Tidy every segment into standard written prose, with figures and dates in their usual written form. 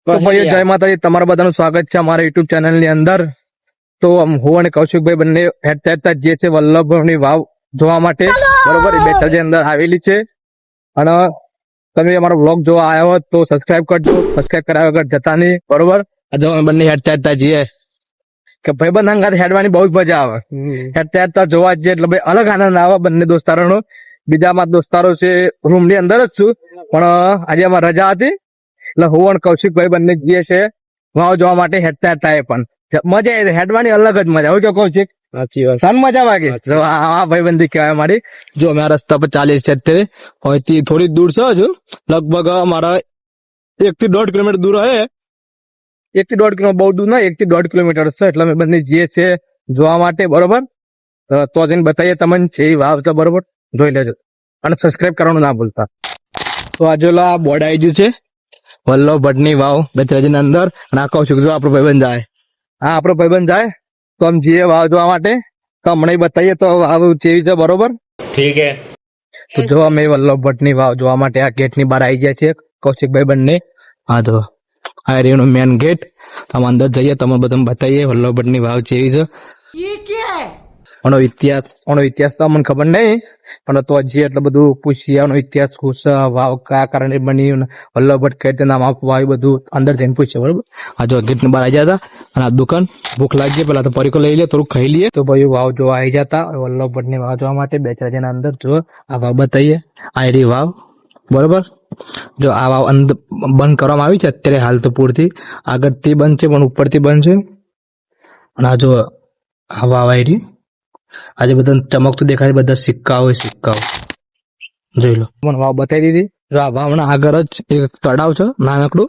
તો ભાઈઓ જય માતાજી, તમારા બધાનું સ્વાગત છે અમારા યુટ્યુબ ચેનલ ની અંદર. તો હું અને કૌશિકભાઈ બંને હેઠતા જે છે વલ્લભની વાવ જોવા માટે, બરોબર, એ બેઠા અંદર આવેલી છે. અને તમે અમારો વ્લોગ જોવા આવ્યા હોત તો સબસ્ક્રાઇબ કરજો, સબસ્ક્રાઇબ કરાવ્યા વગર જતા નહીં, બરોબર. જો અમે બંને હેઠતા જઈએ કે ભાઈબંધ અંગાત હેડવાની બહુ જ મજા આવે. હેઠતા જોવા જઈએ એટલે ભાઈ અલગ આનંદ આવે બંને દોસ્તારોનો. બીજા અમારા દોસ્તારો છે રૂમ ની અંદર જ છું, પણ આજે અમારે રજા હતી એટલે હું અને કૌશિકભાઈ બંને જઈએ છે વાવ જોવા માટે. હેઠતા પણ મજા આવી, હેડવાની અલગ જ મજા. હું કૌશિક સાચી વાત, સન મજા વાગે. આ ભાઈબંધી કહેવાય મારી. જો અમે આ રસ્તા પર ચાલીએ છીએ અત્યારે, અહીંથી થોડી દૂર છે, હજુ લગભગ અમારા 1 થી 1.5 કિલોમીટર દૂર હે. 1 થી 1.5 કિલોમીટર બહુ દૂર ના, 1 થી 1.5 કિલોમીટર છે. એટલે અમે બંને જઈએ છીએ જોવા માટે, બરોબર. તો જઈને બતાવીએ તમને છે વાવ છે, બરોબર, જોઈ લેજો અને સબસ્ક્રાઇબ કરવાનું ના ભૂલતા. તો આજે બોર્ડ આવી ગયું છે વલ્લભ ભટ્ટની વાવ બેચરાજીની અંદર. અને આ કૌશિક જો આપણો ભાઈબંધ જાય, હા આપણો ભાઈબંધ જાય તો આમ જઈએ વાવ જોવા માટે. તો હમણાં બતાવીએ તો વાવ જેવી છે, બરોબર. ઠીક હે. તો જો અમે વલ્લભ ભટ્ટની વાવ જોવા માટે આ ગેટ ની બહાર આવી ગયા છીએ કૌશિકભાઈ બંને. હા જો આ રહ્યો મેન ગેટ. તમે અંદર જઈએ, તમે બધા બતાવીએ વલ્લભ ભટ્ટની વાવ જેવી છે. આનો ઇતિહાસ તો અમને ખબર નહીં, પણ તો હજી એટલે બધું પૂછીએ આનો ઇતિહાસ શું છે, વાવ કયા કારણે બની, વલ્લભ ભટ્ટ કઈ રીતે નામ આપવા, એ બધું અંદર જઈને પૂછીએ, બરોબર. આ જો ગેટ ની બહાર આવી જતા અને આ દુકાન ભૂખ લાગી પેલા તો પરીકો લઈ લે, થોડું ખાઈ લઈએ. તો ભાઈ વાવ જોવા આવી જતા વલ્લભ ભટ્ટની વાવ જોવા માટે બેચરાજીના અંદર. જો આ વાવ બતાવીએ, આ રહી વાવ, બરોબર. જો આ વાવ અંદર બંધ કરવામાં આવી છે અત્યારે હાલ તો પૂરતી, આગળથી બંધ છે પણ ઉપરથી બંધ છે. અને આ જો આ વાવ આવી રહી, આજે બધા ચમકતું દેખાય, બધા સિક્કાઓ જોઈ લો. મને વાવ બતાવી દીધી. જો આ વાવના આગળ જ એક તળાવ છે નાનકડું.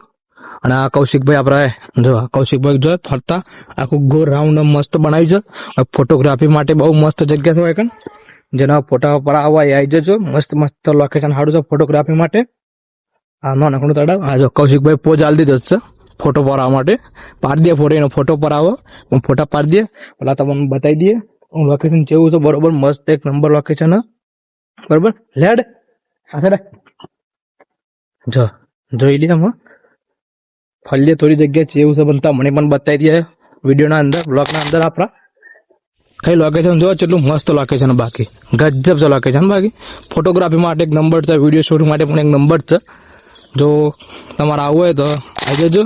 અને આ કૌશિકભાઈ આપણા જો કૌશિકભાઈ જો ફરતા આખું ગોળ રાઉન્ડ મસ્ત બનાવ્યું છે. ફોટોગ્રાફી માટે બહુ મસ્ત જગ્યા છે હોય, જેના ફોટા પડાવવા આવી જજો. મસ્ત મસ્ત લોકેશન સારું છે ફોટોગ્રાફી માટે. આ નાનકડું તળાવ. આ જો કૌશિકભાઈ પોઝ આલી દીધો છે ફોટો પડાવવા માટે. પાડી દે ફોટો, એનો ફોટો પડાવો, ફોટા પાડી દે. પેલા તમને બતાવી દઈએ લોકેશન કેવું છે, બરોબર. મસ્ત એક નંબર લોકેશન, બરોબર. લેડ જો જોઈ લે, ફરીએ થોડી જગ્યા છે એવું છે, બનતા મને પણ બતાવી દઈએ વિડીયોના અંદર, બ્લોગના અંદર. આપણા કઈ લોકેશન જો કેટલું મસ્ત લોકેશન, બાકી ગજબ છે લોકેશન. બાકી ફોટોગ્રાફી માટે એક નંબર છે, વિડીયો શૂટ માટે પણ એક નંબર છે. જો તમારે આવવું હોય તો આવી જજો.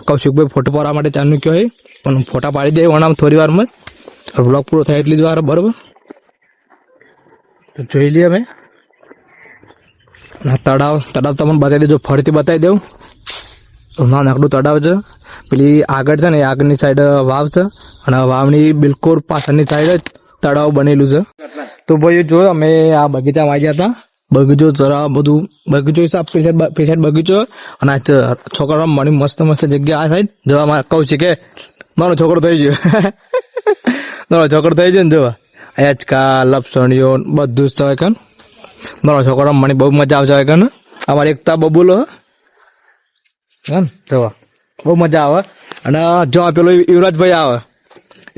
કૌશિકભાઈ ફોટો પાડવા માટે ચાલુ કહો, પણ ફોટા પાડી દે વણામ થોડી વારમાં જ. બ્લોગ પૂરો થાય એટલી જ વાર, બરોબર. તો જોઈ લઈએ અમે તળાવ તમને બતાવી દેજો, ફરીથી બતાવી દઉં. નાનકડું તળાવ છે, પેલી આગળ છે ને એ આગળની સાઈડ વાવ છે, અને વાવની બિલકુલ પાછળની સાઈડ જ તળાવ બનેલું છે. તો ભાઈ જો અમે આ બગીચામાં આવી ગયા હતા. બગીચો જરા બધું બગીચો સાઈડ બગીચો, અને આ છોકરા મને મસ્ત મસ્ત જગ્યા. આ સાઈડ જોવા મારે કહું છે કે મારો છોકરો થઈ ગયો મારો છોકરો થઈ ગયો ને. જોવા હિંચકા, લપસણીઓ બધું જ છે. મારો છોકરો મને બહુ મજા આવશે કે ને. અમારે એકતા બબુલો જોવા બહુ મજા આવે. અને જો પેલો યુવરાજભાઈ આવે,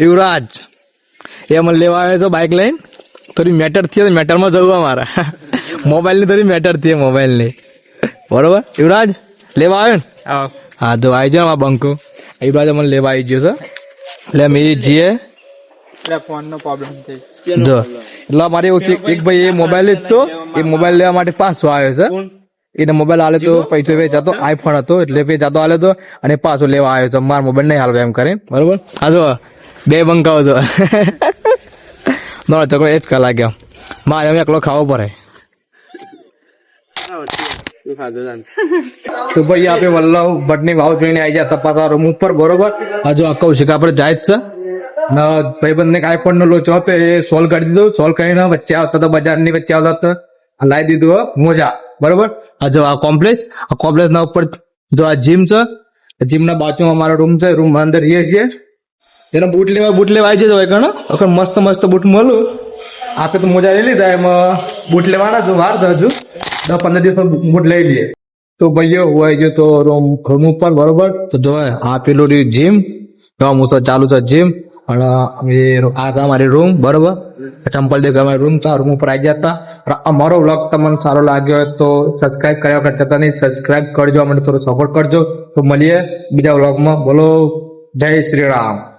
યુવરાજ એ મને લેવા આવે તો બાઇક લઈને. થોડી મેટર થઈ, મેટરમાં જવું અમારે મોબાઈલની થોડી મેટર થઈ, મોબાઈલની, બરોબર. યુવરાજ લેવા આવે ને? હા તો આવી જાવ. આ બંકો યુવરાજ મને લેવા આવી ગયો છે, એટલે અમે જઈએ. ફોન નો પ્રોબ્લેમ થઈ જો એટલે મારે એવું એક ભાઈ એ મોબાઈલ જ તો એ મોબાઈલ લેવા માટે પાછો આવ્યો છે. એને મોબાઈલ આલે તો પૈસો વેચાતો આઈફોન હતો, એટલે વેચાતો આલે તો અને પાછો લેવા આવ્યો તો મારો મોબાઈલ નહીં હાલતો એમ કરે, બરોબર. હા જો બે બંકાઓ તો મારો છોકરો એ જ કલા ગયા. મારે એમ એકલો ખાવો પડે. તો ભાઈ આપણે વલ્લભ ભટ્ટની વાવ જોઈને આવી ગયા તપાસવા રૂમ ઉપર, બરોબર. હજુ આ કૌશિક આપણે જાય જ છે. ભાઈબંધ ને આઈફોન નો લોચો હતો એ સોલ્વ કરી દીધો. સોલ્વ કરીને વચ્ચે આવતા તો બજારની વચ્ચે આવતા લાવી દીધું મોજા, બરોબર. આ જો આ કોમ્પ્લેક્સ ના ઉપર જો આ જીમ છે. જીમ ના બાજુમાં અમારો રૂમ છે, રૂમ અંદર રહીએ છીએ. એનો બૂટ લેવા આવી જતો હોય ઘણો મસ્ત મસ્ત બૂટ મળું. આપે તો મોજા લઈ લીધા, એમાં બૂટ લેવાના જો વાર હજુ 10-15 દિવસ બૂટ લઈ લઈએ. તો ભાઈઓ હોય ગયો તો રૂમ ઉપર, બરોબર. તો જો આ પેલું જીમ ચાલુ છે જીમ. અને આ છે અમારી રૂમ, બરોબર. ચંપલ દેખાય રૂમ તો રૂમ ઉપર આવી ગયા હતા. અમારો વ્લોગ તમને સારો લાગ્યો હોય તો સબસ્ક્રાઇબ કર્યા વગર જતા નહીં, સબસ્ક્રાઇબ કરજો, મને થોડો સપોર્ટ કરજો. તો મળીએ બીજા વ્લોગમાં. બોલો જય શ્રી રામ.